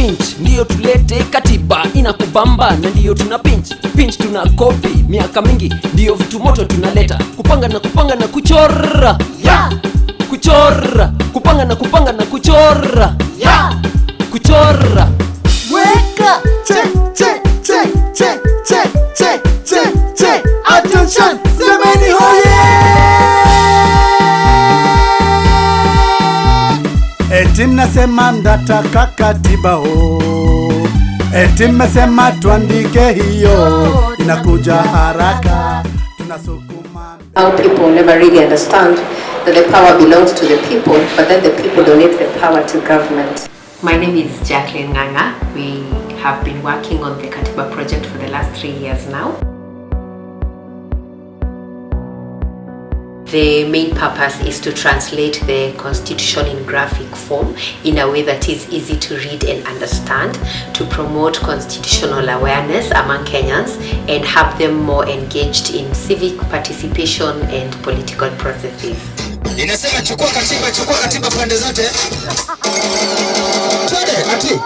pinch ndio tulete katiba inakubamba, na ndio tuna pinch tuna copy miaka mingi, ndio vitu moto tunaleta, kupanga na kuchora, yeah! Kuchora, kupanga na kuchora, yeah! Kuchora. Weka, check, attention, semeni hoye! Eti mnasema mnataka katiba ho, eti mmesema tuandike hiyo, inakuja haraka, tunasukuma. How people never really understand that the power belongs to the people, but then the people donate the power to government. My name is Jacqueline Nganga. We have been working on the Katiba project for the last 3 years now. The main purpose is to translate the constitution in graphic form in a way that is easy to read and understand, to promote constitutional awareness among Kenyans and have them more engaged in civic participation and political processes. Inasema chukua katiba pande zote. Twende ati.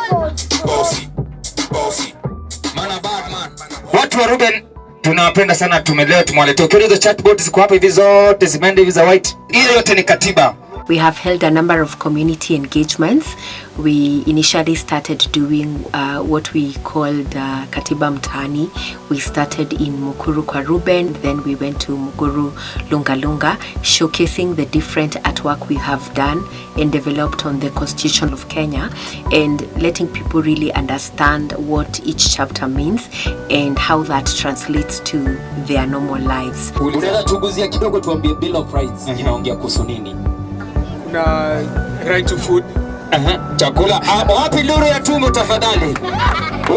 Bossy. Mana bad man. Watu wa Ruben tunawapenda sana, tumewaletea. Ukiuliza chatbot ziko hapa hivi zote zimeenda hivi za white. Hiyo yote ni katiba. We have held a number of community engagements. We initially started doing what we called Katiba Mtaani. We started in Mukuru kwa Ruben, then we went to Muguru Lunga, showcasing the different artwork we have done and developed on the Constitution of Kenya, and letting people really understand what each chapter means and how that translates to their normal lives. Unaweza tuguzia kidogo tuambie Bill of Rights inaongea kuhusu nini? Kuna right to food. Chakula. Wapi luru ya tumbo tafadhali?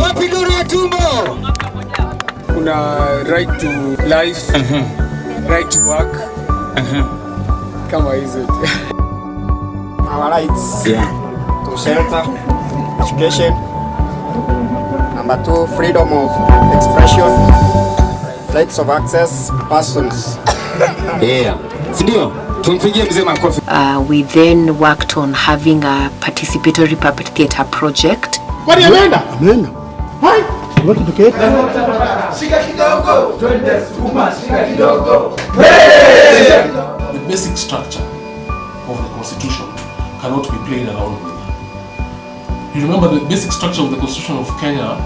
Wapi luru ya tumbo? Kuna right to life. Right to work. Kama hizo. Our rights. Yeah. To shelter, education. Number 2, freedom of expression. Rights of access, persons. Yeah. Sindio? We then worked on having a participatory puppet theater project. What do you mean? Hi. What to get? Shika kidogo, twende sukuma, shika kidogo. The basic structure of the constitution cannot be played around with. You remember the basic structure of the Constitution of Kenya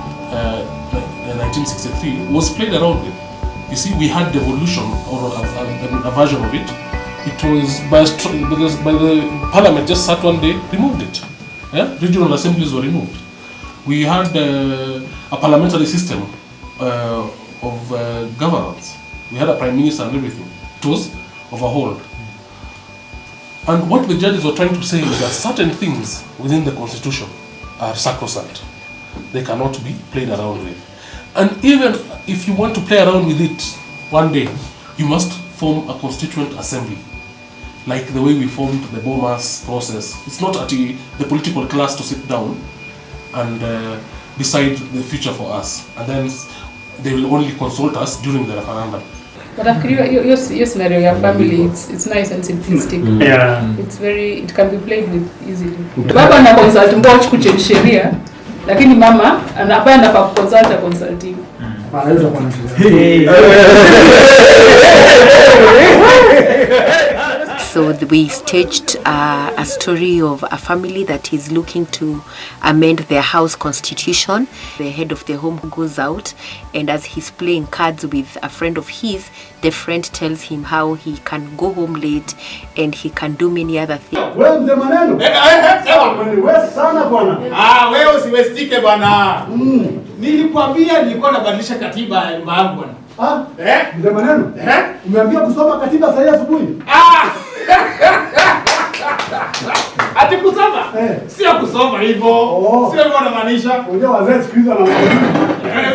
in 1963 was played around with. You see, we had devolution, or a version of it. It was by the parliament just sat one day, removed it. Yeah? Regional assemblies were removed. We had a parliamentary system of governance. We had a prime minister and everything. It was overhauled. And what the judges were trying to say is that certain things within the constitution are sacrosanct. They cannot be played around with. And even if you want to play around with it one day, you must form a constituent assembly. Like the way we formed the Bomas process. It's not at the political class to sit down and decide the future for us. And then they will only consult us during the referendum. But after your scenario, your family, it's nice and simplistic. Yeah. It can be played with easily. Baba ana consult mboch kuchange sheria, lakini mama anapaya na consult a consulting. So we staged a story of a family that is looking to amend their house constitution. The head of the home goes out, and as he's playing cards with a friend of his, the friend tells him how he can go home late and he can do many other things. Wewe mzee maneno. Wewe sana bwana. Wewe usiwestike bwana. Nilikwambia nilikuwa nabadilisha katiba ya nyumba yangu bwana. Mzee maneno. Umeambia kusoma katiba saa hii asubuhi? Ati kusoma? Sio kusoma hivyo. Sio hivyo namaanisha. Unajua wazee siku hizi wana mambo.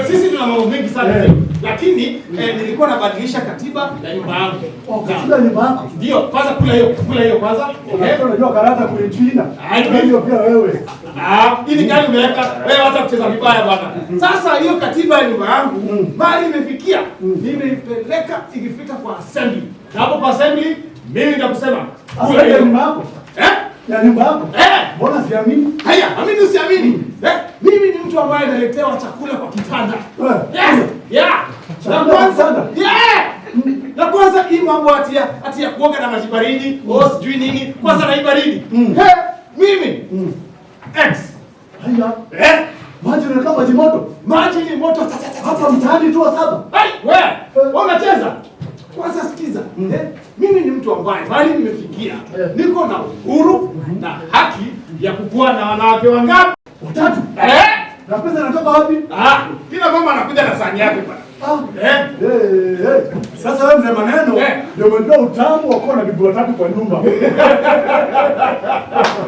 Sisi tuna mambo mengi sana. Lakini nilikuwa nabadilisha katiba ya nyumba yangu. Katiba ya nyumba yako? Ndio, kwanza kula hiyo kwanza. Unajua karata kule China. Hiyo pia wewe. Hili gani umeweka? Wewe hata kucheza vibaya bwana. Sasa hiyo katiba ya nyumba yangu bali imefikia. Nimeipeleka ikifika kwa assembly. Na hapo kwa assembly mimi nitakusema kula hiyo nyumba yako. Ya nyumba yako? Mbona siamini? Haya, amini usiamini. Mimi ni mtu ambaye naletewa chakula kwa kitanda. Na kwanza hii mambo ati ya kuoga na maji baridi, sijui nini, kwanza na hii baridi. Mimi X. Haya. Maji unakaa maji moto? Maji ni moto hapa mtaani tu wa 7. Wewe unacheza? Kwanza sikiza. Mimi ni mtu ambaye bali nimefikia. Niko na uhuru na haki ya kukua na wanawake wangapi? 3. Na pesa inatoka wapi? Kila mama anakuja na sahani yake bwana. Sasa wewe mzee maneno ndio umejua utamu wa kuwa na bibi 3 kwa nyumba.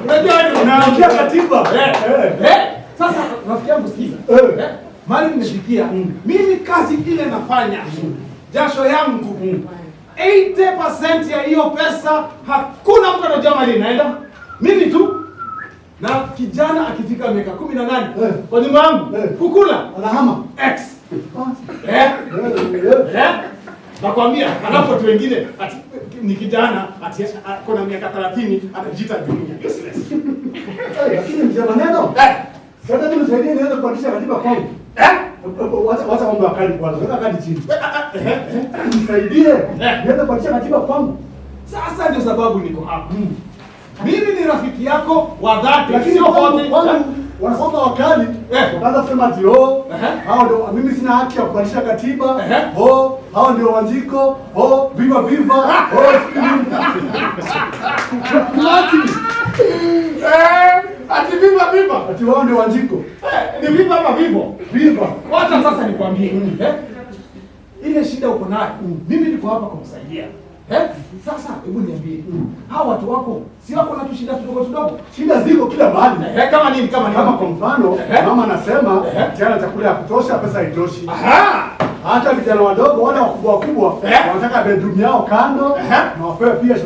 Unajua ni unaangia katiba. Sasa rafiki yangu sikiza. Mali nimefikia. Mimi kazi ile nafanya. Jasho yangu 80% ya hiyo pesa hakuna mtu anajua mali inaenda. Mimi tu. Na kijana akifika miaka 18 kwa nyumba yangu kukula anahama X. Nakwambia, alafu watu wengine ati ni kijana ati kuna miaka 30 anajiita junior useless. Lakini mzee maneno sasa mimi nisaidie niweze kuandisha katiba kwangu. Wacha mambo ya kadi kwanza. Weka kadi chini. Nisaidie niweze kuandisha katiba kwangu. Sasa ndio sababu niko hapa. Mimi ni rafiki yako wa dhati, lakini sio wote. Wanakwamba wakali, wakaanza kusema ati hao ndio mimi sina haki ya kubadilisha katiba. Hao ndio Wanjiko, viva viva. Ati viva viva. Ati wao ndio Wanjiko. Ni viva ama vivo? Viva. Wacha sasa nikwambie. Ile shida uko nayo. Mimi niko hapa kumsaidia. Sasa hebu niambie. Hao watu wako si wako na tushida tudogo? Shida ziko kila mahali. Kama nini? Kama kwa mfano, mama anasema tena chakula ya kutosha, pesa haitoshi. Hata vijana wadogo wale wakubwa wanataka bedroom yao kando na wapewe pia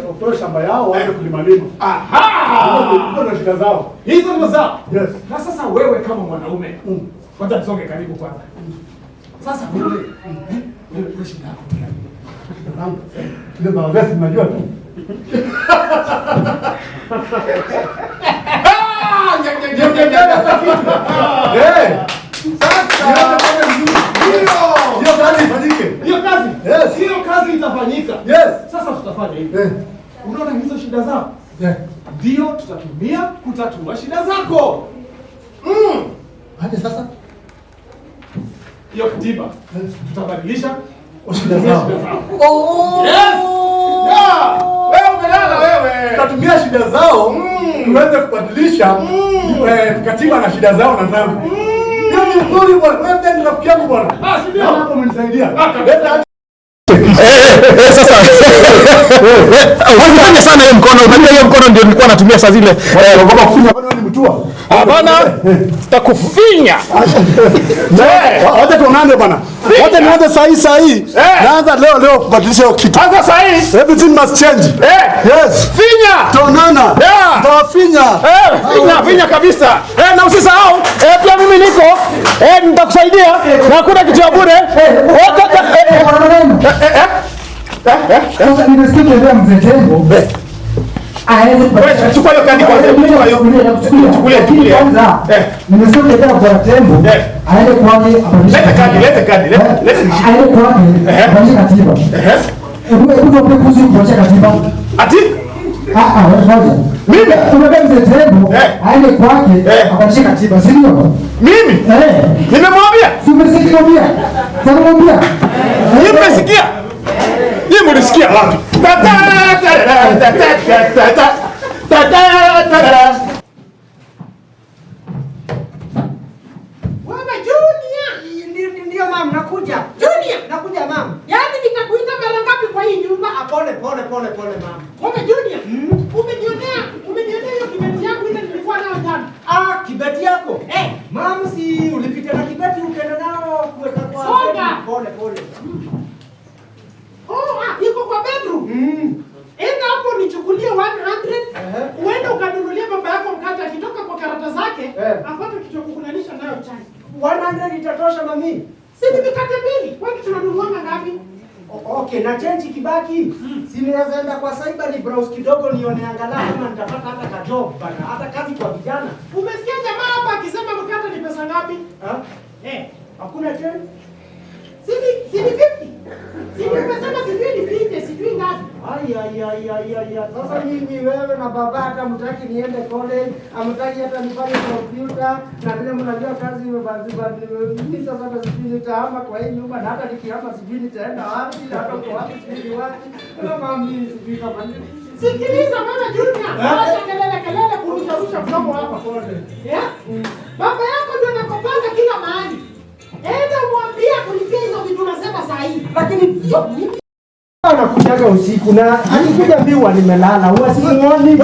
shamba yao waanze kulima. Hizo ndio shida zao. Hizo ndio zao. Yes. Na sasa wewe kama mwanaume, kwanza tusonge karibu kwanza. Sasa wewe shida yako ni gani? Ndio basi najua tu. Hiyo kazi itafanyika. Sasa tutafanya hivi. Unaona hizo shida zao? Ndio tutatumia kutatua shida zako. Hadi sasa hiyo katiba tutabadilisha shida zao. Wewe umelala wewe. Tutatumia shida zao tuweze kubadilisha katiba na shida zao na zangu. Hiyo ni nzuri bwana. Wewe ni rafiki yangu bwana. Ndio. Hapo umenisaidia. Sasa unafanya sana hiyo mkono. Unajua hiyo mkono ndio nilikuwa natumia saa zile. Ngoja kufinya bado ni mtua. Bana takufinya. Wacha tuonane bwana. Wacha nianze saa hii. Naanza leo kubadilisha hiyo kitu. Anza saa hii. Everything must change. Yes. Finya. Tuonana. Tawafinya. Finya kabisa. Na usisahau, pia mimi niko. Nitakusaidia. Na hakuna kitu ya bure. Sasa nimesikia ndio mzee Tembo. Chukua hiyo kadi kwanza. Chukua kwanza. Nimesikia ndio kwa Tembo. Aende kwake abadilishe. Leta kadi. Aende kwake abadilishe katiba. Hebu kuhusu kubadilisha katiba. Ati? Ngoja. Mimi tunataka mzee Tembo aende kwake abadilishe katiba, si ndio? Mimi? Nimemwambia. Simesikia. Tamwambia. Nimesikia. Yeye mlisikia wapi? Wewe Junior, ndio mama nakuja. Junior, nakuja mama. Yaani nitakuita mara ngapi kwa hii nyumba? Pole mama. Wewe Junior, umenionea hiyo kibeti yangu ile nilikuwa nayo jana. Kibeti yako? Mama si ulipita na kibeti ukaenda nao kuweka kwa. Pole. Iko kwa bedroom. Enda hapo nichukulie 100. Uende ukanunulia baba yako mkate akitoka kwa karata zake, apate kitu kukulanisha nayo chai. 100 itatosha mami. Si ni mikate mbili. Kwani tunanunua ngapi? Okay, na change kibaki. Sinaweza enda kwa cyber ni browse kidogo nione angalau kama nitapata hata ka job bana, hata kazi kwa vijana. Umesikia jamaa hapa akisema mkate ni pesa ngapi? Hakuna change. Sini 50. Sini umesema sijui ni 50, sijui ngapi. Ai. Sasa nyinyi wewe na baba hata mtaki niende college, amtaki hata nifanye computer, na vile mnajua kazi imebadilika. Mimi sasa hata sijui nitahama kwa hii nyumba, na hata nikihama sijui nitaenda wapi, na hata kwa wapi sijui wapi. Kama mimi sijui kama nini. Sikiliza mama Junior, acha kelele kurusha mdomo hapa pole. Baba yako ndio anakopanga kila mahali. Enda mwambie kulipia hizo vitu unasema saa hii. Lakini anakujaga usiku na akikuja miwa nimelala. Usimuoni.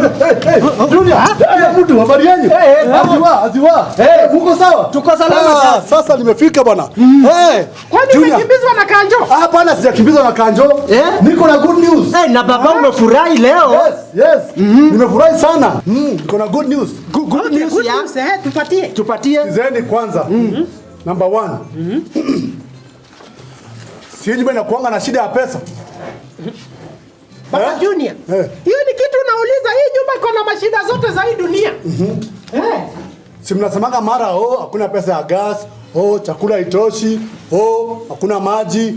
Junior, mtu habari yenu? Aziwa. Uko sawa? Tuko salama. Sasa nimefika bwana. Kwani umekimbizwa na kanjo? Hapana, sijakimbizwa na kanjo. Niko na good news. Na baba umefurahi leo? Yes. Nimefurahi sana. Niko na good news. Good news ya? Tupatie. Zeni kwanza. Number 1. Sisi nyumba inakuanga na shida ya pesa. Baba Junior. Hiyo ni kitu unauliza, hii nyumba iko na mashida zote za hii dunia. Si mnasemanga mara hakuna pesa ya gas, chakula itoshi, hakuna maji,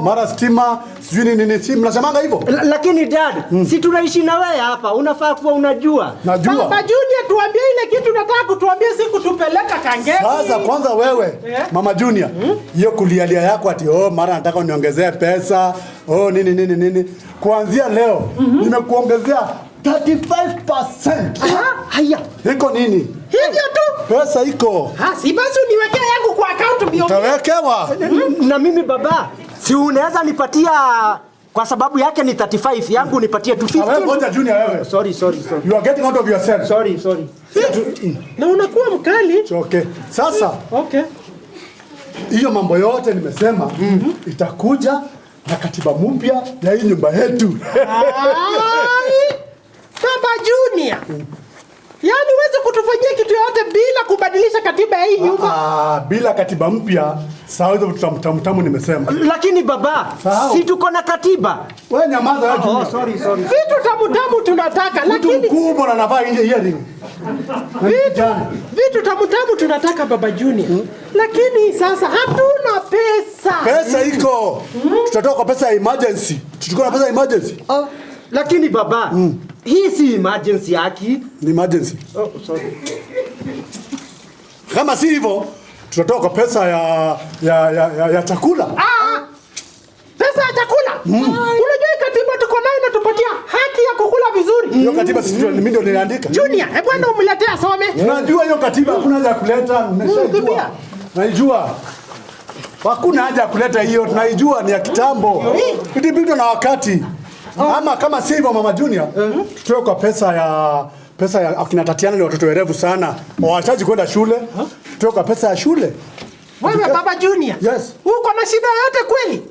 mara stima, sijui nini, si mnasemanga hivyo? Lakini dad, si tunaishi na wewe hapa, unafaa kuwa unajua. Najua. Baba Junior, tuambie ile kitu unataka kutuambia, si kutupeleka Kangemi. Sasa kwanza wewe, Mama Junior, hiyo kulialia yako ati mara nataka uniongezee pesa, nini. Kuanzia leo nimekuongezea 35%. Haya. Iko nini? Hivyo tu. Pesa iko. Si basi uniwekea yangu kwa account mbio. Utawekewa. Na mimi baba, si unaweza nipatia kwa sababu yake ni 35, yangu nipatie 250. Wewe ngoja Junior wewe. Sorry. You are getting out of yourself. Sorry. Na unakuwa mkali. Okay. Sasa. Okay. Hiyo mambo yote nimesema itakuja na katiba mpya ya hii nyumba yetu. Baba Junior. Yaani uweze kutufanyia kitu yote bila kubadilisha katiba ya hii nyumba? Bila katiba mpya, sawa hizo vitu nimesema. Lakini baba, si tuko na katiba. Wewe nyamaza wewe Junior. Sorry. Vitu tamu tunataka, lakini mtu mkubwa na anavaa nje earring. Vitu tamu tunataka Baba Junior. Lakini sasa hatuna pesa. Pesa iko. Tutatoka kwa pesa ya emergency. Tuchukue na pesa ya emergency. Lakini baba, hii si emergency yaki. Ni emergency. Sorry. Kama si hivyo, tutatoka kwa pesa ya chakula. Pesa ya chakula? Unajua katiba tuko nayo inatupatia haki ya kukula vizuri. Hiyo katiba sisi mimi ndio niliandika. Junior, bwana umletea some. Unajua hiyo katiba hakuna haja ya kuleta, nimeshajua. Naijua. Hakuna haja ya kuleta hiyo, tunaijua ni ya kitambo. Itibidi na wakati. Ama kama si hivyo Mama Junior, tutoe kwa pesa ya akina Tatiana, ni watoto werevu sana. Hawahitaji kwenda shule. Tutoe kwa pesa ya shule. Wewe Baba Junior. Yes. Uko na shida yote kweli?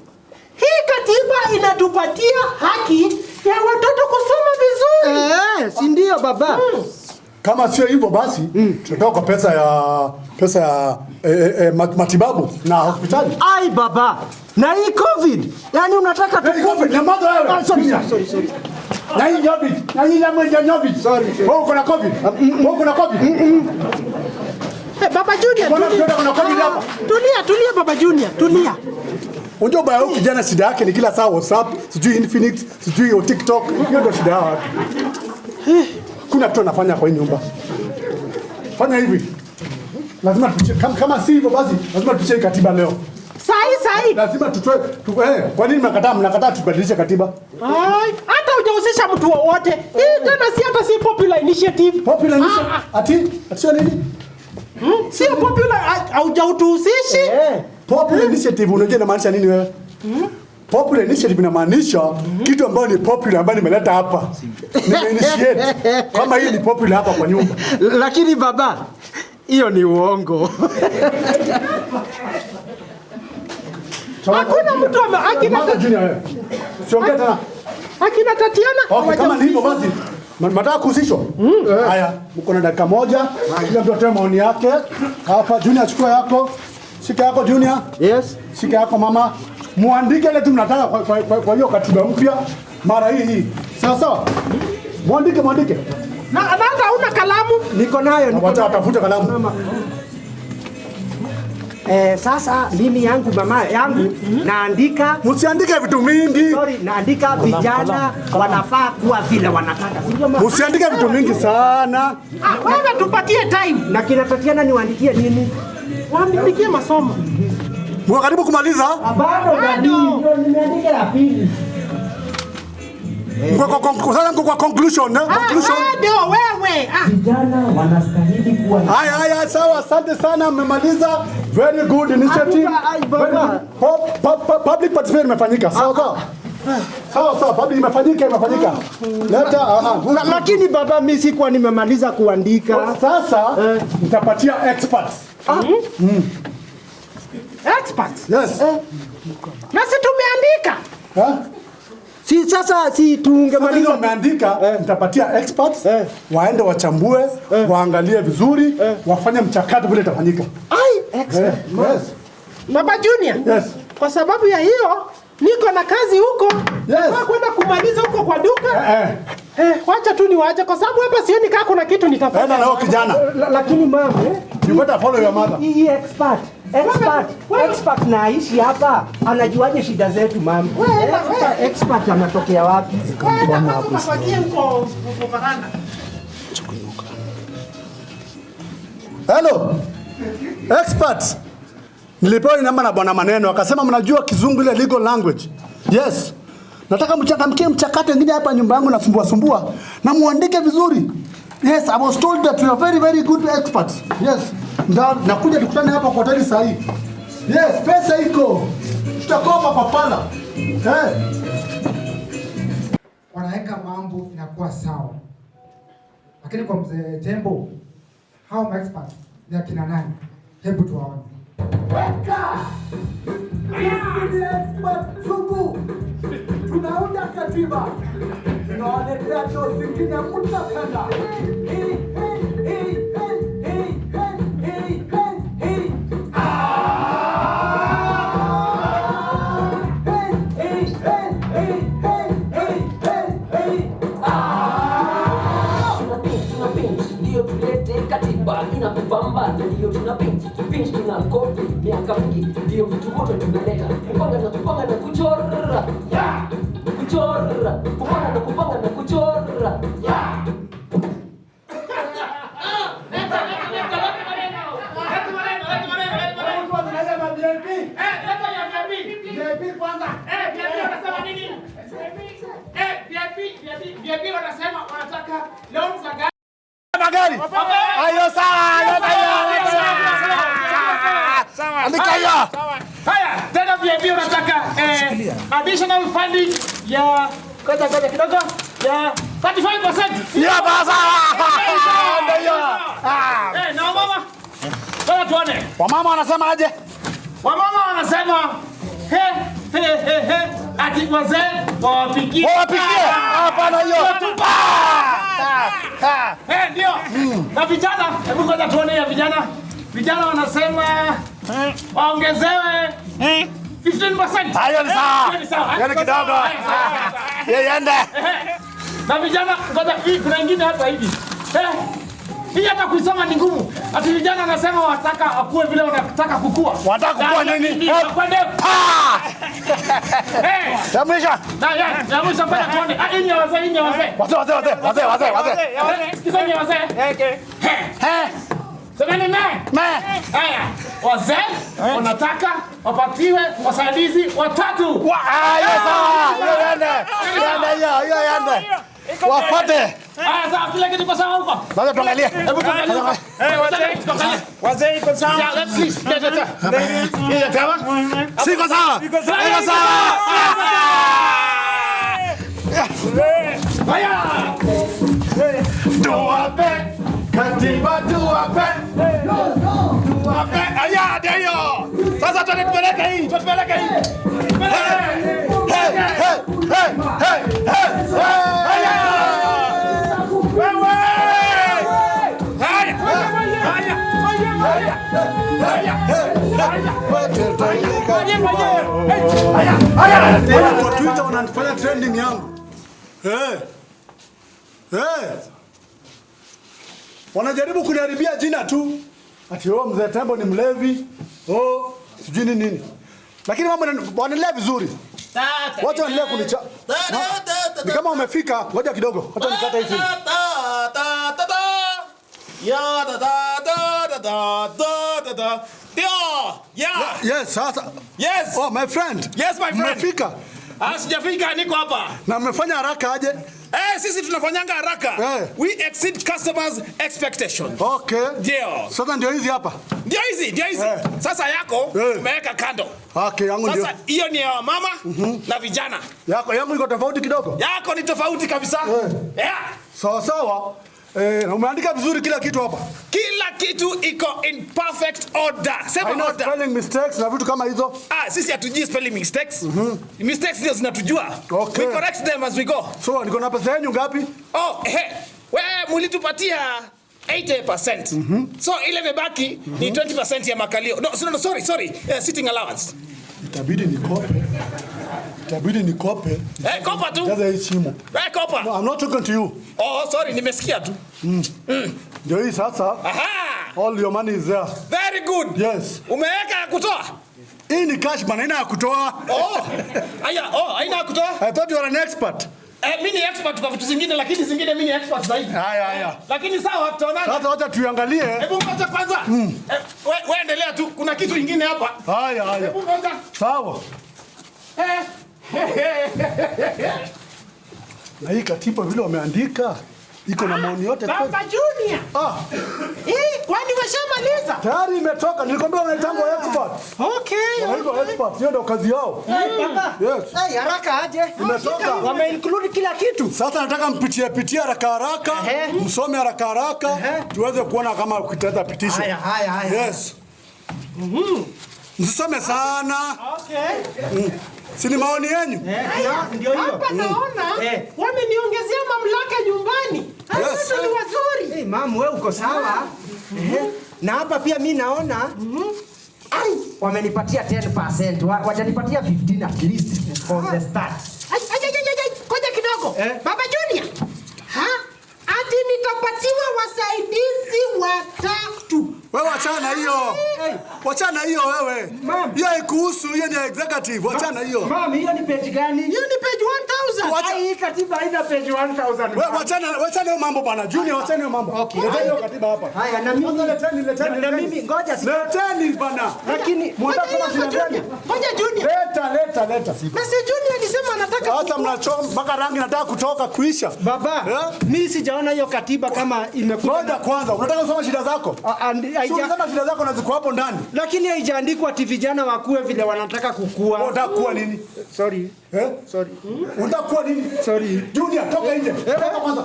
Hii katiba inatupatia haki ya watoto kusoma vizuri. Si ndio baba? Kama sio hivyo basi, tutatoa kwa pesa ya matibabu na hospitali. Ai baba, na hii COVID. Yaani unataka tu COVID na mother wewe. Sorry. Na hii COVID. Na hii ya COVID. Sorry. Wewe uko na COVID? Wewe uko na COVID? Baba Junior, tulia Baba Junior, tulia. Unajua baya huyu kijana shida yake ni kila saa WhatsApp, sijui Infinix, sijui TikTok, hiyo ndio shida yao. Kuna kitu anafanya kwa hii nyumba. Fanya hivi. Lazima kama si hivyo basi lazima tucheke katiba leo. Sahi. Lazima tutoe kwa nini mnakataa tubadilishe katiba? Hata hujahusisha mtu wowote. Hii tena si popular initiative. Popular initiative. Ati sio nini? Sio popular, haujahusishi. Popular initiative unajua inamaanisha nini wewe? Popular initiative inamaanisha kitu ambayo ni popular ambayo nimeleta hapa. Nimeinitiate. Kama hii ni popular hapa kwa nyumba. Lakini baba, hiyo ni uongo. Hakuna mtu akina Junior wewe. Siongea tena. Akina Tatiana. Kama ni hivyo basi nataka kuhusishwa. Haya, mko na dakika moja. Kila mtu atoe maoni yake. Hapa Junior chukua yako. Shika yako Junior. Yes. Shika yako mama. muandike ile tu mnataka kwa hiyo katiba mpya mara hii. Sawa sawa? Muandike. Na una kalamu? Niko nayo. Wacha atafute kalamu. Sasa mimi yangu mama yangu naandika. Msiandike vitu mingi. Sorry, naandika vijana wanafaa kuwa vile wanataka. Msiandike vitu mingi sana. Wewe tupatie time. Na kinatatiana niwaandikie nini? Waandikie masomo. Mwa karibu kumaliza? Bado nimeandika ya pili. Kwa conclusion, conclusion. Ndio wewe. Vijana wanastahili kuwa. Haya, sawa, asante sana, mmemaliza. Very good initiative. Public participation imefanyika. Sawa. Public imefanyika. Leta lakini baba, mimi sikuwa nimemaliza kuandika. Sasa nitapatia experts. Experts? Yes. Na si tumeandika? Sasa tungemaliza umeandika, nitapatia experts waende wachambue, waangalie vizuri, wafanye mchakato vile itafanyika. Expert. Yes. Baba Junior. Yes. Kwa sababu ya hiyo niko na kazi huko. Yes. Kwenda kumaliza huko kwa duka. Wacha tu niwache kwa sababu hapa sioni kama kuna kitu nitafanya. Enda nao kijana. Lakini mama, you better follow your mother. Hii expert na aishi hapa. Anajuaje shida zetu mama? Sasa expert anatokea wapi? Hello. Experts. Nilipewa namba na bwana Maneno akasema mnajua kizungu ile legal language. Yes. Nataka mchangamkie mchakato mwingine hapa nyumba yangu nasumbua na muandike vizuri. Yes, I was told that you are very very good experts. Yes. Nakuja tukutane hapa kwa hoteli saa hii. Yes, pesa iko. Tutakopa kwa pala. Wanaweka mambo inakuwa sawa. Lakini kwa mzee Tembo, hao experts ni akina nani? Hebu tuwaone. Weka! Sisi ni expert sugu. Tunaunda katiba. Tunawaletea dosi zingine mtapenda. Inakubamba ndio tuna pinch tuna kopi miaka mingi ndio vitu moto tunaleta kupanga na kuchora kupanga na kuchora VIP wanasema wanataka loan za gari. Magari. Ayo sawa. Andika hiyo. Haya, tena VIP unataka additional funding ya kaza kidogo ya 35%. Ya basa. Ndio. Na mama. Sasa tuone. Wamama wanasema aje? Wamama wanasema ati wazee wawapikie. Hapana hiyo. Ndio. Na vijana, hebu ngoja tuone ya vijana. Vijana wanasema waongezewe 15%. Hayo ni sawa. Yaani kidogo. Yende. Na vijana ngoja kuna nyingine hapa hivi. Hii hata kuisoma ni ngumu. Ati vijana wanasema wataka akue vile wanataka kukua. Wataka kukua nini? Kwende. Tamlisha. Na mwisho pale tuone. Hii wazee. Wazee. Sikizeni wazee. Semeni me. Haya. Wazee wanataka wapatiwe wasaidizi watatu. Hiyo sawa. Hiyo yende. Wapate. Sawa, kile kitu kwa sawa huko. Sasa tuangalie. Hebu tuangalie. Wazee iko sawa. Yeah, let's see. Yeah, sawa. Siko sawa. Haya. Tuwape. Katiba tuwape. Tuwape. Haya, ndio. Sasa tupeleke hii. Kwa Twitter wanafanya trending yangu. Wanajaribu kuniharibia jina tu. Ati mzee Tembo ni mlevi. Sijui nini. Lakini mambo wanaendelea vizuri. Wacha waendelee kunicha. Ni kama umefika, ngoja kidogo. Wacha nikata hizi. Yes, sasa. Yes. Oh, my friend. Yes, my friend. Umefika? Sijafika, niko hapa. Na mmefanya haraka aje? Sisi tunafanyanga haraka. We exceed customers' expectation. Okay. Ndio. Sasa ndio hizi hapa. Ndio hizi. Sasa yako umeweka kando. Okay, yangu ndio. Sasa hiyo ni ya mama na vijana. Yangu iko tofauti kidogo. Yako ni tofauti kabisa. Sawa. Na umeandika vizuri kila kitu hapa. Kila kitu iko in perfect order. Sema order. Spelling mistakes na vitu kama hizo. Sisi hatujui spelling mistakes. Mistakes ndio zinatujua. Okay. We correct them as we go. So, niko na pesa yenu ngapi? Wewe mulitupatia 80%. So ile mebaki ni 20% ya makalio. No, sorry. Sitting allowance. Itabidi nikope. Kopa tu. Jaza hii chimo. Kopa. No, I'm not talking to you. Sorry, nimesikia tu. Ndio hii sasa. All your money is there. Very good. Yes. Umeweka ya kutoa? Hii ni cash bana, haina ya kutoa. Haina ya kutoa? I thought you were an expert. Mimi ni expert kwa vitu zingine, lakini zingine mimi ni expert zaidi. Haya. Lakini sawa, tutaonana. Sasa wacha tuangalie. Hebu ngoja kwanza. Wewe endelea tu. Kuna kitu kingine hapa. Haya. Hebu ngoja. Sawa. Na hii katiba vile wameandika iko na maoni yote kwa. Baba Junior. Kwani washamaliza? Tayari imetoka. Nilikwambia wanaitangwa expert. Okay. Wanaitwa expert. Hiyo ndio kazi yao. Baba. Yes. Haraka aje. Imetoka. Wame include kila kitu. Sasa nataka mpitie haraka. Msome haraka. Tuweze kuona kama ukitaweza pitisho. Haya. Yes. Msisome sana. Okay. Si ni maoni yenu? Ndio hiyo. Hapa naona wameniongezea mamlaka nyumbani. Yes. Ni wazuri. Mama wewe uko sawa. Na hapa pia mimi naona wamenipatia 10%. Watanipatia 15 at least from the start. Koja kidogo. Baba Junior. Ati nitapatiwa wasaidizi watatu. Wewe wachana hiyo. Wachana hiyo wewe. Hiyo haikuhusu, hiyo ni executive. Wachana hiyo. Mama, hiyo ni page gani? Hiyo ni page 1000. Hii katiba haina page 1000. Wewe wachana hiyo mambo bana. Junior, wachana hiyo mambo. Okay. Leteni hiyo katiba hapa. Haya, na mimi leteni. Na mimi ngoja leteni bana. Lakini mtaka kama tunataka. Ngoja Junior. Leta. Basi Junior alisema anataka. Sasa mnachoma mpaka rangi nataka kutoka kuisha. Baba, mimi sijaona hiyo katiba kama imekuja. Ngoja kwanza, unataka kusoma shida zako? Unasema shida zako na ziko hapo ndani. Lakini haijaandikwa ati vijana wakue vile wanataka kukua. Unataka kuwa nini? Sorry. Unataka kuwa nini? Sorry. Junior, toka nje. Toka kwanza.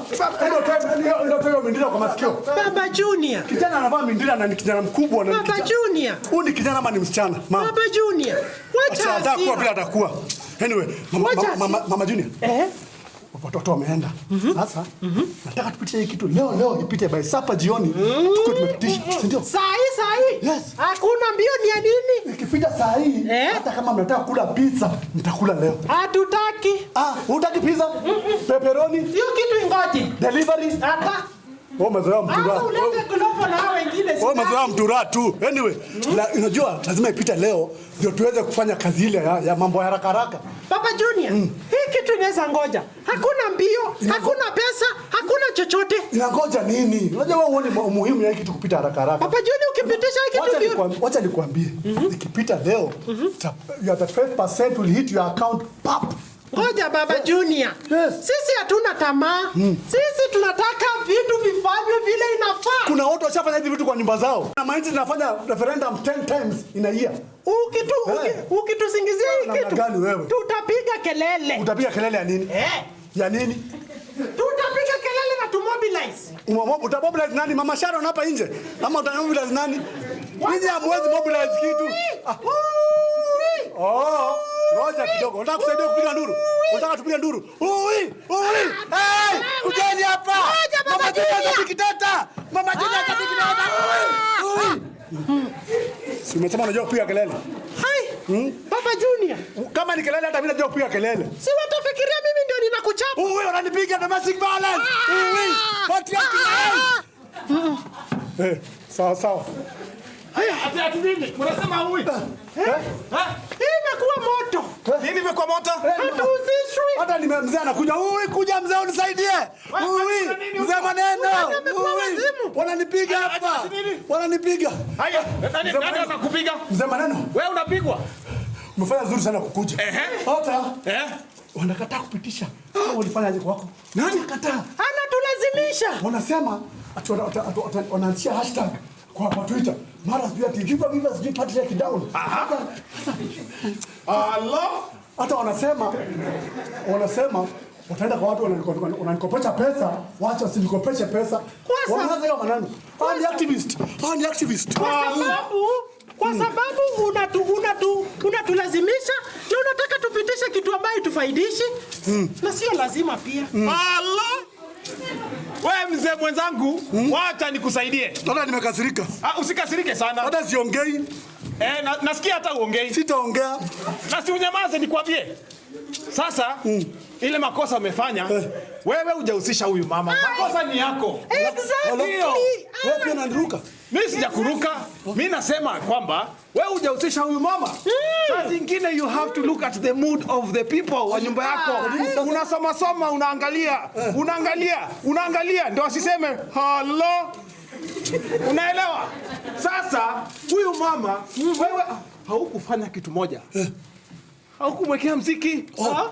Ndio toa mindira kwa masikio. Baba Junior. Kijana anavaa mindira na ni kijana mkubwa na Baba Junior. Huyu ni kijana ama ni msichana? Baba Junior. Wacha atakuwa bila atakuwa. Anyway, mama Junior. Watoto wameenda. Sasa nataka tupitie hii kitu leo ipite by sapa jioni. Tuko tumepitisha, si ndio? Saa hii. Yes. Hakuna mbio ni ya nini? Ikipita saa hii hata kama mnataka kula pizza, nitakula leo. Hatutaki. Hutaki pizza? Pepperoni? Hiyo kitu ingoje. Delivery? Hata. Mazoea mtura. Ulete globo na wengine. Mazoea mtura tu. Anyway, unajua lazima ipite leo ndio tuweze kufanya kazi ile ya mambo ya haraka. Baba Junior, hii kitu inaweza ngoja. Hakuna mbio, hakuna pesa, hakuna chochote. Inangoja nini? Unajua wewe uone umuhimu ya hii kitu kupita haraka. Baba Junior, ukipitisha hii kitu mbio. Wacha nikwambie. Ikipita leo, your 5% will hit your account pap. Ngoja Baba Junior. Yes. Sisi hatuna tamaa. Sisi tunataka vitu vifanywe vile inafaa. Kuna watu washafanya hivi vitu kwa nyumba zao. Na mainzi zinafanya referendum 10 times in a year. Ukitusingizia hii kitu. Gani wewe? Tutapiga kelele. Utapiga kelele ya nini? Ya nini? Tutapiga kelele na tumobilize. Utamobilize nani? Mama Sharon hapa nje? Ama utamobilize nani? Ninyi hamwezi mobilize kitu. Ngoja kidogo. Unataka kusaidia kupiga nduru? Unataka tupige nduru? Kujeni hapa. Mama Junior atakiteta. Mama Junior atakiteta. Si umesema unajua kupiga kelele? Hai! Papa Junior. Kama ni kelele hata mimi najua kupiga kelele. Si watafikiria mimi ndio ninakuchapa. Wewe unanipiga domestic violence. Wewe. Sawa. Haya, ati nini? Unasema huyu. Hii imekuwa moto. Nini imekuwa moto? Hatuhusishwi. Hata mzee anakuja. Kuja mzee unisaidie. Mzee maneno. Wananipiga hapa. Wananipiga. Haya, nani anakupiga? Mzee maneno. Wewe unapigwa? Umefanya nzuri sana kukuja. Hata wanakataa kupitisha. Kama ulifanyaje kwako? Nani akataa? Anatulazimisha. Wanasema wanaanzisha hashtag kwa Twitter. Mara sijui ati give us Patrick down. Allah. Hata wanasema wataenda kwa watu wananikopesha pesa, wacha usinikopeshe pesa. Wanaanza hiyo maneno. Ni activist. Ni activist. Kwa sababu unatulazimisha na unataka tupitishe kitu ambayo tufaidishi. Na sio lazima pia. Allah. Wewe mzee mwenzangu, wacha nikusaidie. Hata nimekasirika. Usikasirike sana. Hata siongei. Nasikia hata uongei. Sitaongea. Na si unyamaze nikwambie. Sasa ile makosa umefanya, wewe hujahusisha huyu mama. Makosa ni yako. Exactly. Wewe pia unaniruka. Mimi sijakuruka. Mimi nasema kwamba wewe hujahusisha huyu mama. Saa zingine you have to look at the mood of the people wa nyumba yako. Unasoma unaangalia ndio asiseme hello. Unaelewa? Sasa huyu mama wewe haukufanya kitu moja. Haukumwekea muziki.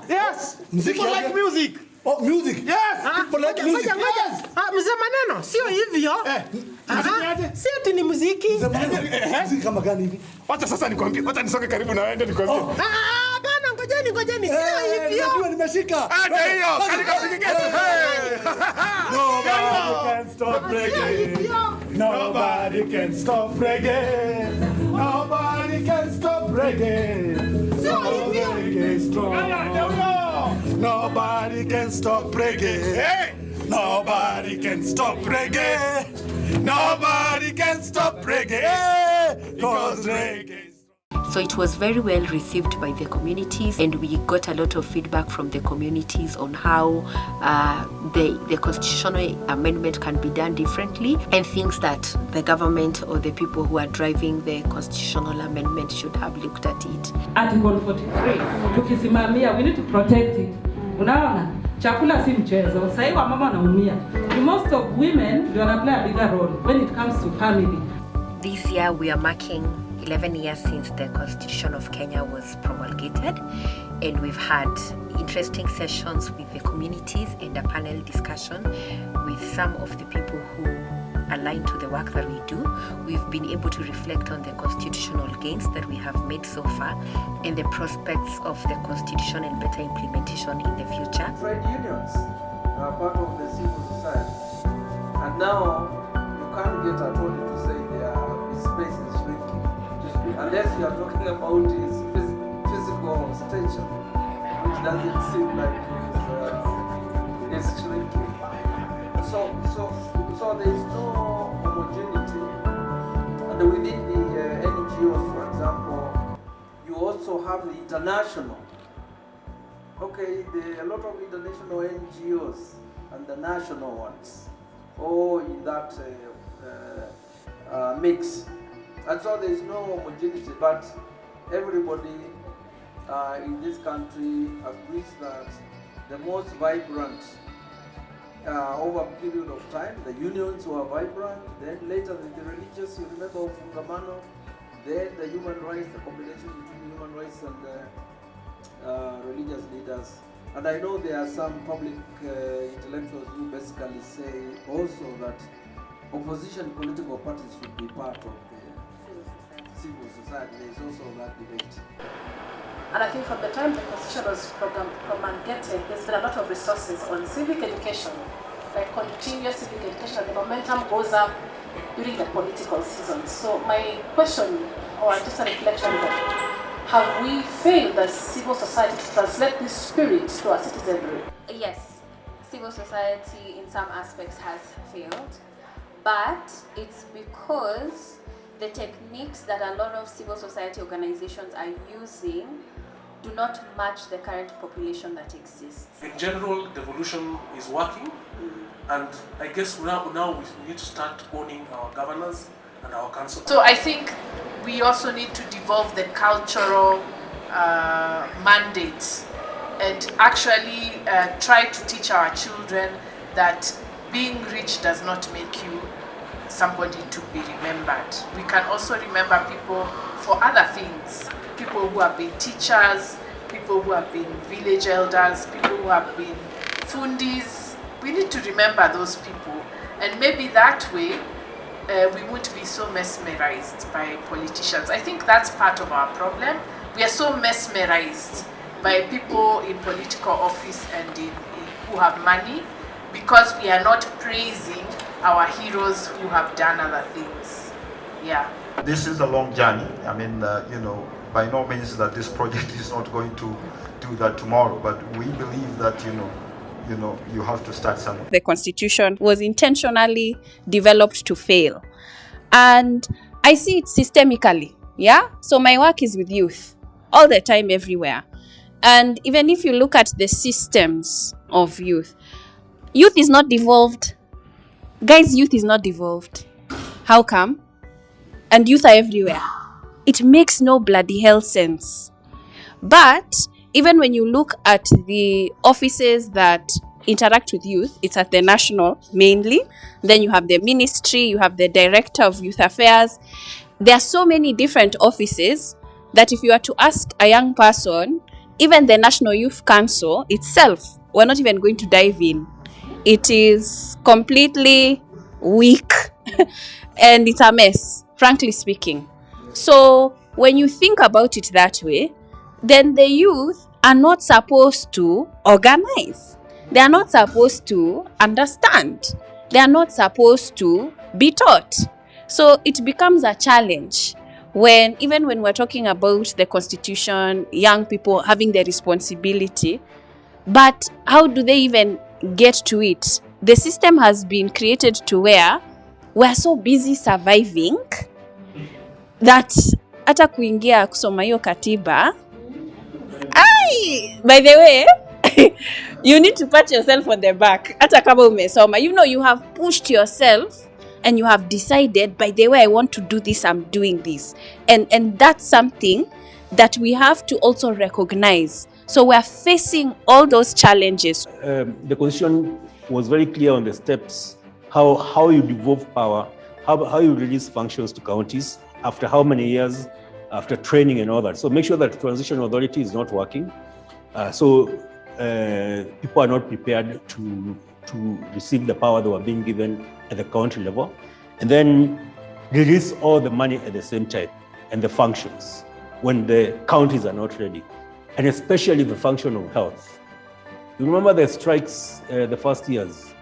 Yes. People like music. Music. Yes. People like music. Mzee maneno, sio hivyo. Si ati ni muziki. Muziki kama gani hivi? Wacha sasa nikwambie, wacha nisonge karibu na wewe nikwambie. Bana ngojeni, sio hivyo. Najua nimeshika. Hiyo, katika muziki. Nobody can stop reggae. Nobody can stop reggae. Nobody can stop reggae. Reggae strong. Nobody can stop reggae. Nobody can stop reggae. Nobody can stop reggae. Because reggae. So it was very well received by the communities, and we got a lot of feedback from the communities on how the constitutional amendment can be done differently, and things that the government or the people who are driving the constitutional amendment should have looked at it. Article 43, tukisimamia, we need to protect it. Unaona? Chakula si mchezo. Sasa hivi mama wanaumia. Most of women ndio wana play a bigger role when it comes to family. This year we are marking 11 years since the Constitution of Kenya was promulgated, and we've had interesting sessions with the communities and a panel discussion with some of the people who align to the work that we do. We've been able to reflect on the constitutional gains that we have made so far and the prospects of the Constitution and better implementation in the future. Trade unions are part of the civil society, and now you can't get a Tony to say his space is shrinking, unless you are talking about his physical stature, which doesn't seem like is shrinking. So there is no homogeneity, and within the NGOs, for example, you also have the international. Okay, a lot of international NGOs and the national ones, all in that mix. And so there is no homogeneity, but everybody in this country agrees that the most vibrant over a period of time, the unions were vibrant, then later the religious, you remember Fungamano, then the human rights, the combination between human rights and religious leaders. And I know there are some public intellectuals who basically say also that opposition political parties should be part of the civil society. There is also that debate. And I think from the time the Constitution was promulgated, there's been a lot of resources on civic education, like continuous civic education. The momentum goes up during the political season. So my question, or just a reflection, that have we failed as civil society to translate this spirit to our citizenry? Yes, civil society in some aspects has failed, but it's because the techniques that a lot of civil society organizations are using do not match the current population that exists. In general, devolution is working, and I guess now we need to start owning our governors and our council. So I think we also need to devolve the cultural mandate and actually try to teach our children that being rich does not make you somebody to be remembered. We can also remember people for other things. People who have been teachers, people who have been village elders, people who have been fundis. We need to remember those people, and maybe that way we won't be so mesmerized by politicians. I think that's part of our problem. We are so mesmerized by people in political office and who have money, because we are not praising our heroes who have done other things. Yeah. This is a long journey. I mean, by no means that this project is not going to do that tomorrow, but we believe that, you have to start somewhere. The Constitution was intentionally developed to fail. And I see it systemically, yeah? So my work is with youth, all the time, everywhere. And even if you look at the systems of youth is not devolved. Guys, youth is not devolved. How come? And youth are everywhere. It makes no bloody hell sense. But even when you look at the offices that interact with youth, it's at the national mainly. Then you have the ministry, you have the director of youth affairs. There are so many different offices that if you are to ask a young person, even the National Youth Council itself, we're not even going to dive in. It is completely weak and it's a mess, frankly speaking. So when you think about it that way, then the youth are not supposed to organize. They are not supposed to understand. They are not supposed to be taught. So it becomes a challenge even when we're talking about the Constitution, young people having the responsibility, but how do they even get to it? The system has been created to where we're so busy surviving that hata kuingia kusoma hiyo katiba. By the way, you need to pat yourself on the back. Hata kama umesoma, you have pushed yourself and you have decided, by the way, I want to do this, I'm doing this. And that's something that we have to also recognize. So we're facing all those challenges. The Constitution was very clear on the steps, how you devolve power, how you release functions to counties, after how many years, after training and all that. So make sure that transition authority is not working. So people are not prepared to receive the power they were being given at the county level. And then release all the money at the same time and the functions when the counties are not ready. And especially the function of health. You remember the strikes, the first years,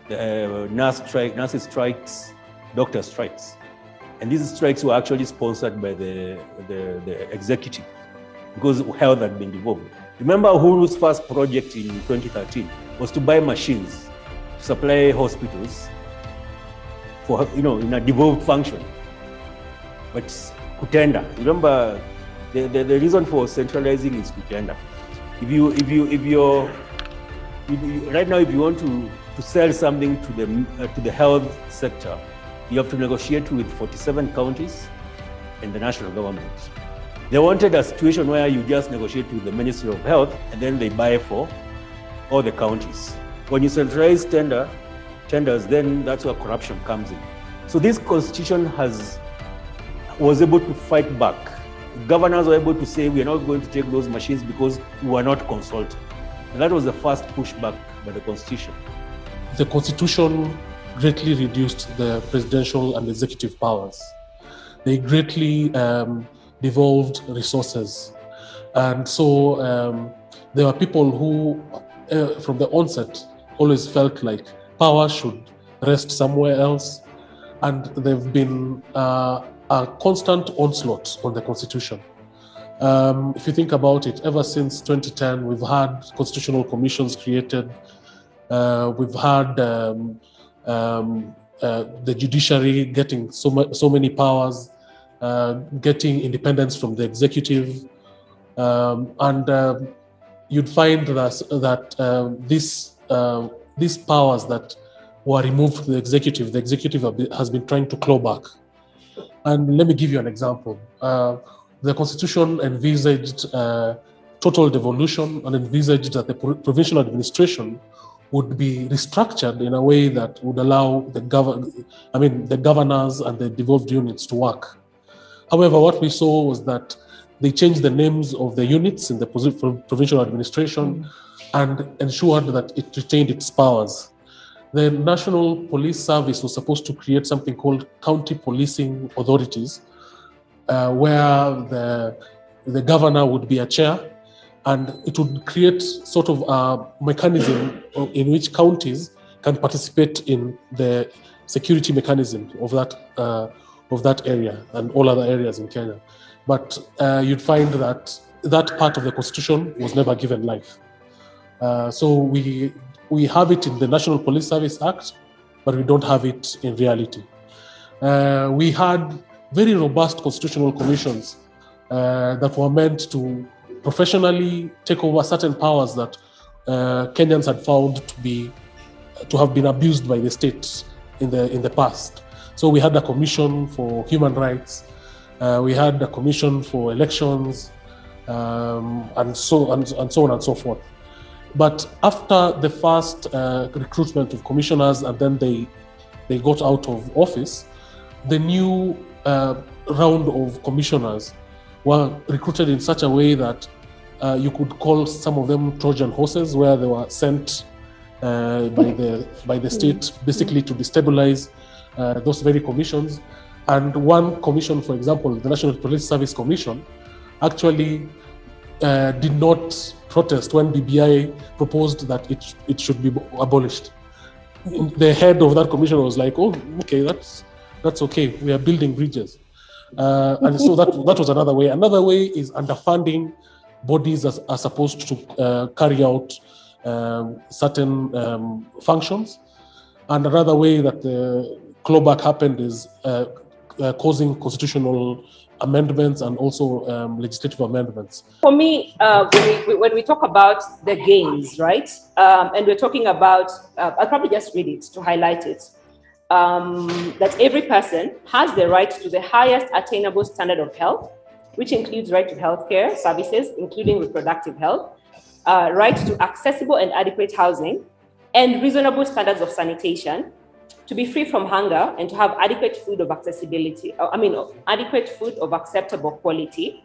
the nurses strikes, doctor strikes. And these strikes were actually sponsored by the executive because health had been devolved. Remember Uhuru's first project in 2013 was to buy machines to supply hospitals for, in a devolved function. But kutenda, remember the reason for centralizing is kutenda. Right now, if you want to sell something to the health sector, you have to negotiate with 47 counties and the national government. They wanted a situation where you just negotiate with the Ministry of Health and then they buy for all the counties. When you centralize tenders, then that's where corruption comes in. So this constitution was able to fight back. Governors were able to say, we are not going to take those machines because we were not consulted. And that was the first pushback by the constitution. The constitution greatly reduced the presidential and executive powers. They greatly devolved resources. And so there were people who, from the onset, always felt like power should rest somewhere else. And they've been a constant onslaught on the Constitution. If you think about it, ever since 2010, we've had constitutional commissions created. We've had the judiciary getting so many powers. getting independence from the executive, and you'd find that these powers that were removed from the executive has been trying to claw back. And let me give you an example. The Constitution envisaged total devolution and envisaged that the provincial administration would be restructured in a way that would allow the governors and the devolved units to work. However, what we saw was that they changed the names of the units in the provincial administration and ensured that it retained its powers. The National Police Service was supposed to create something called county policing authorities, where the governor would be a chair, and it would create sort of a mechanism in which counties can participate in the security mechanism of that area and all other areas in Kenya. But you'd find that that part of the constitution was never given life. So we have it in the National Police Service Act, but we don't have it in reality. We had very robust constitutional commissions that were meant to professionally take over certain powers that Kenyans had found to have been abused by the state in the past. So we had a commission for human rights, we had a commission for elections, and so on and so forth. But after the first recruitment of commissioners and then they got out of office, the new round of commissioners were recruited in such a way that you could call some of them Trojan horses, where they were sent by the state basically to destabilize those very commissions. And one commission, for example, the National Police Service Commission, actually did not protest when BBI proposed that it should be abolished. The head of that commission was like, "Oh, okay, that's okay. We are building bridges," and so that was another way. Another way is underfunding bodies that are supposed to carry out certain functions, and another way that the clawback happened is causing constitutional amendments and also legislative amendments. For me, when we talk about the gains, right, and we're talking about, I'll probably just read it to highlight it, that every person has the right to the highest attainable standard of health, which includes right to healthcare services, including reproductive health, right to accessible and adequate housing, and reasonable standards of sanitation, to be free from hunger and to have adequate food of adequate food of acceptable quality,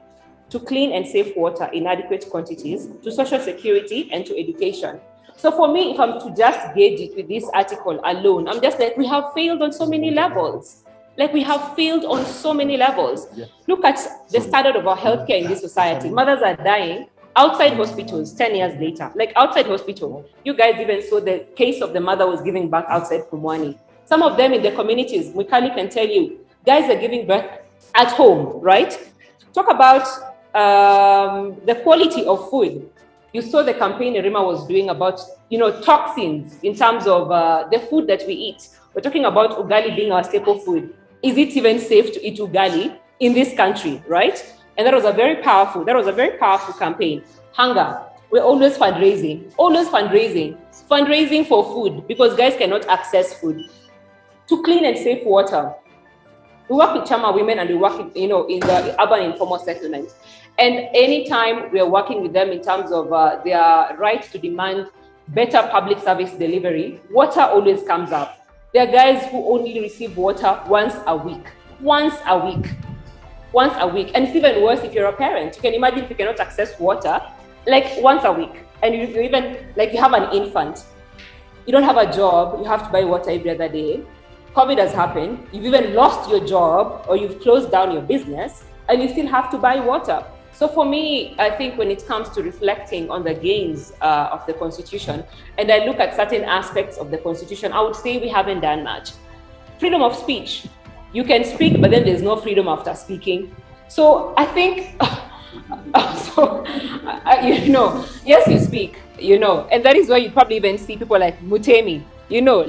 to clean and safe water in adequate quantities, to social security and to education. So for me, if I'm to just gauge it with this article alone, I'm just like, we have failed on so many levels. Like we have failed on so many levels. Yeah. Look at the standard of our healthcare in this society. Mothers are dying outside hospitals 10 years later. Like outside hospital. You guys even saw the case of the mother was giving birth outside Pumwani. Some of them in the communities, Mikali can tell you, guys are giving birth at home, right? Talk about the quality of food. You saw the campaign Rima was doing about, toxins in terms of the food that we eat. We're talking about ugali being our staple food. Is it even safe to eat ugali in this country, right? And that was a very powerful campaign. Hunger. We're always fundraising for food because guys cannot access food. To clean and safe water. We work with Chama women and we work in the urban informal settlements. And anytime we are working with them in terms of their right to demand better public service delivery, water always comes up. There are guys who only receive water once a week. And it's even worse if you're a parent. You can imagine if you cannot access water, like once a week. And you even, like you have an infant. You don't have a job, you have to buy water every other day. COVID has happened, you've even lost your job or you've closed down your business and you still have to buy water. So for me, I think when it comes to reflecting on the gains of the Constitution, and I look at certain aspects of the Constitution, I would say we haven't done much. Freedom of speech. You can speak, but then there's no freedom after speaking. So I think, yes, you speak, and that is why you probably even see people like Mutemi,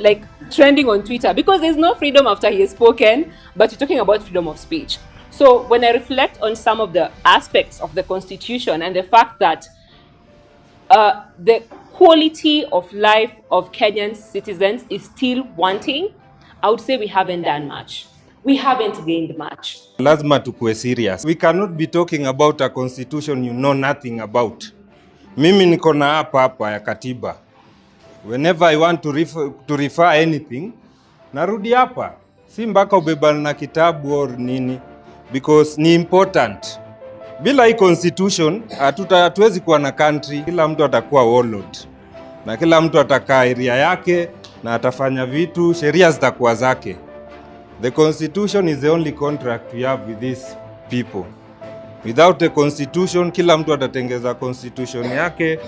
like trending on Twitter, because there's no freedom after he has spoken, but you're talking about freedom of speech. So when I reflect on some of the aspects of the Constitution and the fact that the quality of life of Kenyan citizens is still wanting, I would say we haven't done much. We haven't gained much. Lazima tukue serious. We cannot be talking about a constitution you know nothing about. Mimi niko na hapa ya katiba. Whenever I want to refer anything, narudi hapa. Si mpaka ubebana na kitabu or nini, because ni important. Bila hii constitution, hatuwezi kuwa na country. Kila mtu atakuwa warlord. Na kila mtu atakaa area yake na atafanya vitu, sheria zitakuwa zake. The constitution is the only contract we have with these people. Without the constitution, kila mtu atatengeza constitution yake,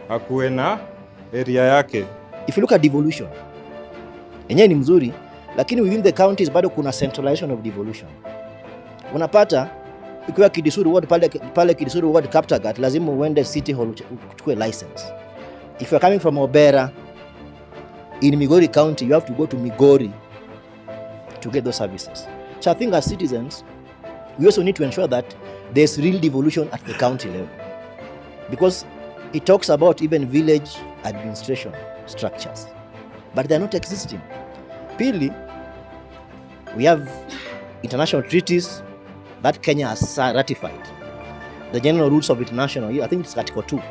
akuwe na area yake. If you look at devolution, yenyewe ni mzuri, lakini within the counties bado kuna centralization of devolution. Unapata ukiwa Kidisuru ward pale Kidisuru ward Kaptagat, lazima uende city hall uchukue license. If you are coming from Obera in Migori County, you have to go to Migori to get those services. So I think as citizens, we also need to ensure that there's real devolution at the county level, because it talks about even village administration structures, but they're not existing. Pili, we have international treaties that Kenya has ratified. The general rules of international, I think it's Article 2.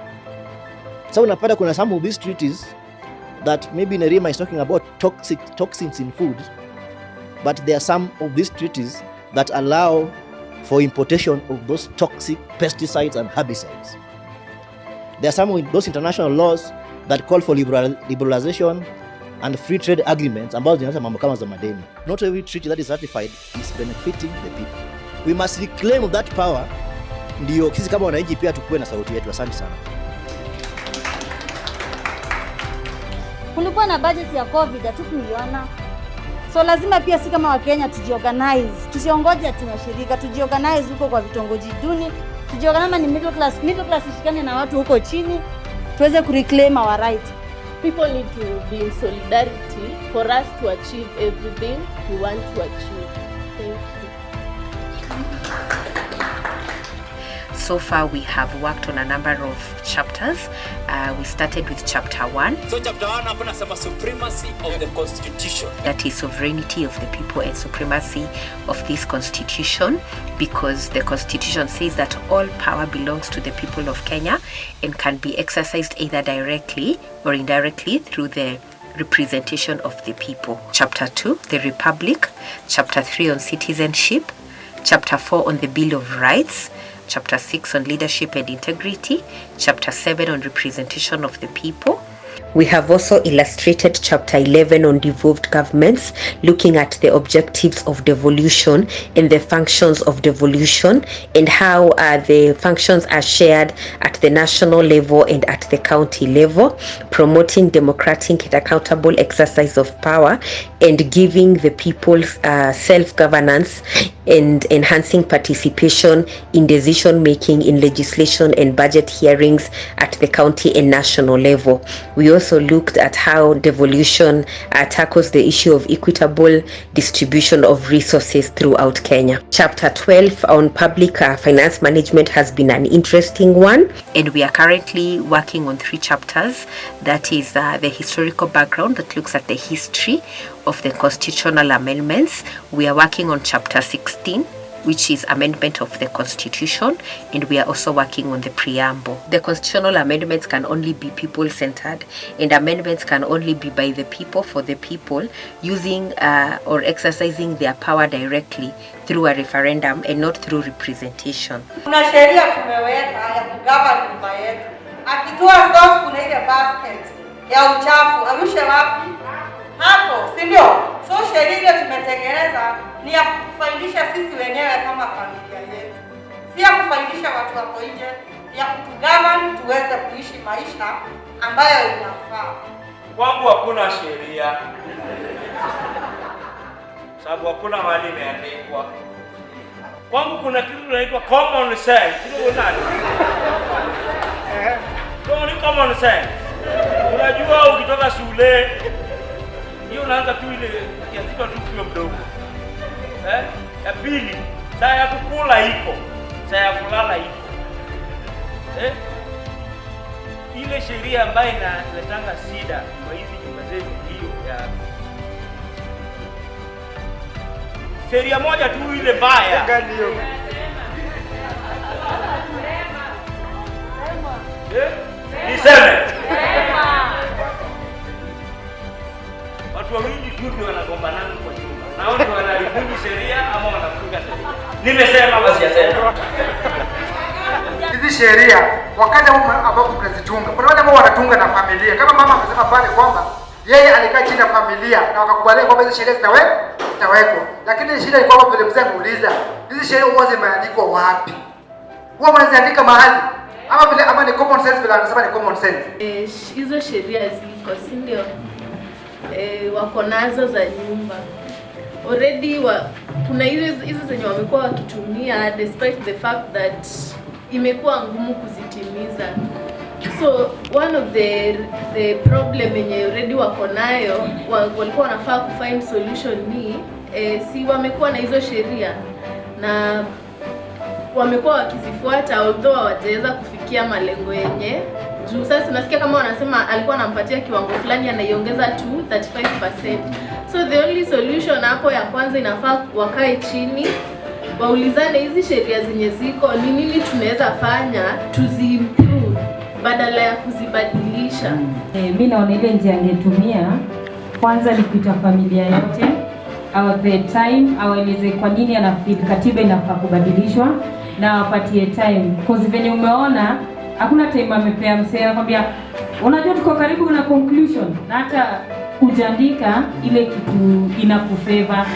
So unapata kuna some of these treaties that maybe Nerima is talking about toxins in food, but there are some of these treaties that allow for importation of those toxic pesticides and herbicides. There are some of those international laws that call for liberalization and free trade agreements ambazo zinaleta mambo kama za madeni. Not every treaty that is ratified is benefiting the people. We must reclaim that power, ndio sisi kama wananchi pia tukue na sauti yetu. Asante sana. Kulikuwa na budget ya COVID hatukuiona. So lazima pia si kama Wakenya tujiorganize. Tusiongoje ati mashirika, tujiorganize huko kwa vitongoji duni. Tujiorganize ni middle class ishikane na watu huko chini tuweze kureclaim our right. People need to be in solidarity for us to achieve everything we want to achieve. Thank you. So far we have worked on a number of chapters. We started with chapter 1. So chapter 1 hapo nasema supremacy of the constitution. That is sovereignty of the people and supremacy of this constitution, because the constitution says that all power belongs to the people of Kenya and can be exercised either directly or indirectly through the representation of the people. Chapter 2, the Republic. Chapter 3 on citizenship. Chapter 4 on the Bill of Rights. Chapter 6 on leadership and integrity. Chapter 7 on representation of the people. We have also illustrated chapter 11 on devolved governments, looking at the objectives of devolution and the functions of devolution, and how the functions are shared at the national level and at the county level, promoting democratic and accountable exercise of power, and giving the people self-governance and enhancing participation in decision making in legislation and budget hearings at the county and national level. We also looked at how devolution tackles the issue of equitable distribution of resources throughout Kenya. Chapter 12 on public finance management has been an interesting one, and we are currently working on 3 chapters. That is the historical background that looks at the history of the constitutional amendments. We are working on chapter 16, which is amendment of the constitution, and we are also working on the preamble. The constitutional amendments can only be people-centered, and amendments can only be by the people for the people, using or exercising their power directly through a referendum and not through representation. Kuna sheria tumeweka ya kugawa nyumba yetu. Akitoa stock kuna ile basket ya uchafu, arushe wapi? Hapo, si ndio? So sheria ile tumetengeneza ni ya kufaidisha sisi wenyewe kama familia yetu. Si ya kufaidisha watu wako nje, ya kutugawa tuweze kuishi maisha ambayo inafaa. Kwangu hakuna sheria. Sababu hakuna mahali imeandikwa. Kwangu kuna kitu kinaitwa common sense. Sio nani? Ni common sense. Unajua ukitoka shule hiyo unaanza tu ile kiasi tu kwa mdogo. Ya pili, Saa ya kukula iko, saa ya kulala iko. Ile sheria ambayo inaletanga shida kwa hizi nyumba zetu hiyo ya sheria moja tu ile mbaya. Niseme. Watu wawili tu ndio wanagombana kwa nyumba. Na wao ndio wanaribuni sheria ama wanafunga sheria. Nimesema basi yasema. Hizi sheria wakati ambapo tunazitunga, kuna wale ambao wanatunga na familia. Kama mama amesema pale kwamba yeye alikaa chini na familia na wakakubalia kwamba hizi sheria zitawekwa. Lakini shida ni kwamba vile mzee muuliza, hizi sheria huwa zimeandikwa wapi? Huwa wanaziandika mahali? Ama vile ama ni common sense vile anasema ni common sense. Hizo sheria ziko, si ndio? Wako nazo za nyumba. Already kuna hizo zenye wamekuwa wakitumia despite the fact that imekuwa ngumu kuzitimiza. So one of the problem yenye already wako nayo walikuwa wanafaa kufind solution ni si wamekuwa na hizo sheria na wamekuwa wakizifuata although hawajaweza kufikia malengo yenye juu. Sasa tunasikia kama wanasema alikuwa anampatia kiwango fulani anaiongeza tu 35%. So the only solution hapo ya kwanza inafaa wakae chini waulizane hizi sheria zenye ziko ni nini tunaweza fanya tuziimprove badala ya kuzibadilisha. Mimi naona ile njia angetumia kwanza ni kuita familia yote awape time, awaeleze kwa nini anafeel katiba inafaa kubadilishwa na wapatie time. Cause venye umeona hakuna time amepea msee akwambia unajua tuko karibu na conclusion na hata kuandika ile kitu inakufavor.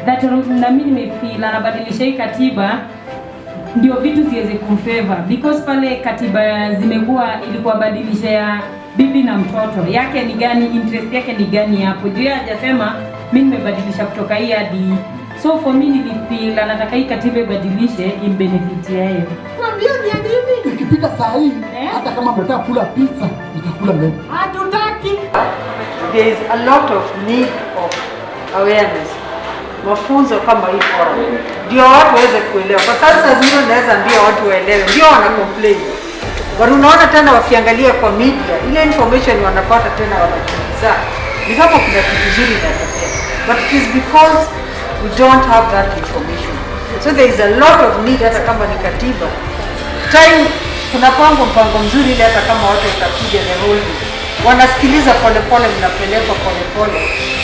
That na mimi nimefeel anabadilisha hii katiba ndio vitu ziweze kufavor because pale katiba zimekuwa ilikuwa badilisha ya bibi na mtoto yake ni gani, interest yake ni gani hapo juu hajasema mimi nimebadilisha kutoka hii hadi. So for me nilifeel anataka hii katiba ibadilishe in benefit yake. Mwambie ni nini? Nikipika saa hii hata kama mnataka kula pizza nitakula leo. Hatutaki. There is a lot of need of awareness. Mafunzo kama hii forum ndio watu waweze kuelewa. Kwa sasa zingine naweza ambia watu waelewe, ndio wana complain. Bado unaona tena wakiangalia kwa media, ile information wanapata tena wanajiuliza. Ni kama kuna kitu kizuri kinatokea. But it is because we don't have that information. So there is a lot of need hata kama ni katiba. Time kuna mpango mzuri ile hata kama watu watakuja the whole day. Wanasikiliza polepole, mnapelekwa polepole.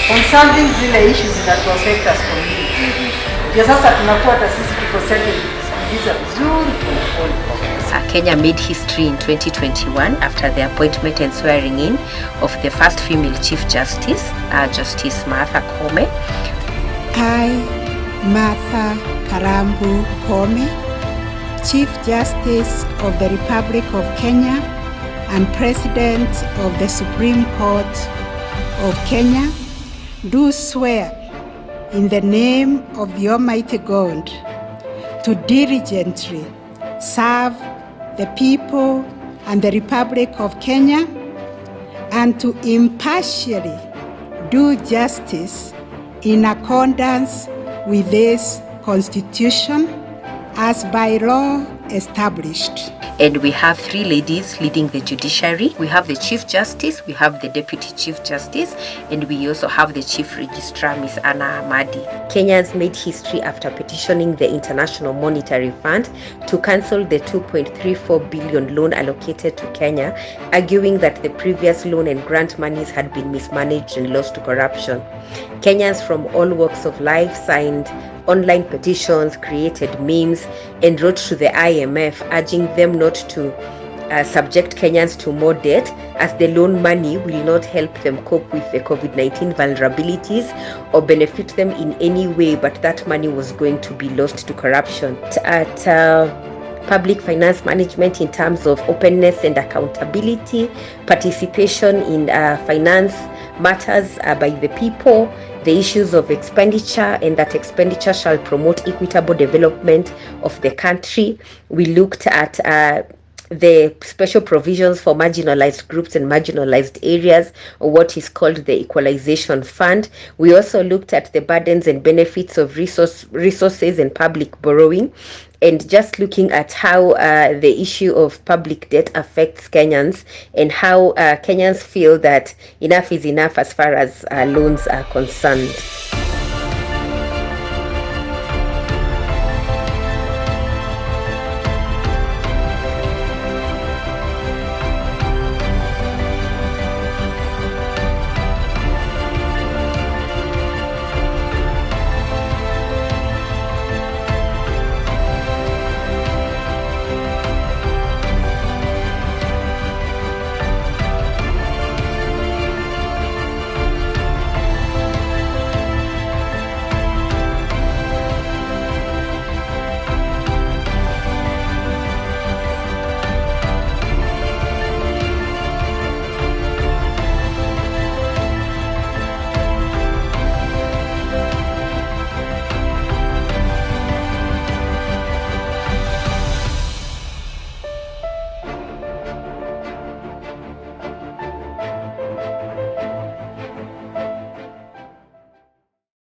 Concerning zile issues that affect us community. Ya sasa tunakuwa hata sisi tuko settled kusikiliza vizuri polepole. Kenya made history in 2021 after the appointment and swearing in of the first female Chief Justice, Justice Martha Koome. I, Martha Karambu Koome, Chief Justice of the Republic of Kenya and President of the Supreme Court of Kenya, do swear in the name of the Almighty God to diligently serve the people and the Republic of Kenya and to impartially do justice in accordance with this Constitution as by law established. And we have 3 ladies leading the judiciary. We have the Chief Justice, we have the Deputy Chief Justice, and we also have the Chief Registrar, Ms. Anna Ahmadi. Kenyans made history after petitioning the International Monetary Fund to cancel the 2.34 billion loan allocated to Kenya, arguing that the previous loan and grant monies had been mismanaged and lost to corruption. Kenyans from all walks of life signed online petitions, created memes, and wrote to the IMF urging them not to subject Kenyans to more debt, as the loan money will not help them cope with the COVID-19 vulnerabilities or benefit them in any way, but that money was going to be lost to corruption. At public finance management in terms of openness and accountability, participation in finance matters by the people, the issues of expenditure, and that expenditure shall promote equitable development of the country. We looked at the special provisions for marginalized groups and marginalized areas, or what is called the Equalization Fund. We also looked at the burdens and benefits of resources and public borrowing, and just looking at how the issue of public debt affects Kenyans, and how Kenyans feel that enough is enough as far as loans are concerned.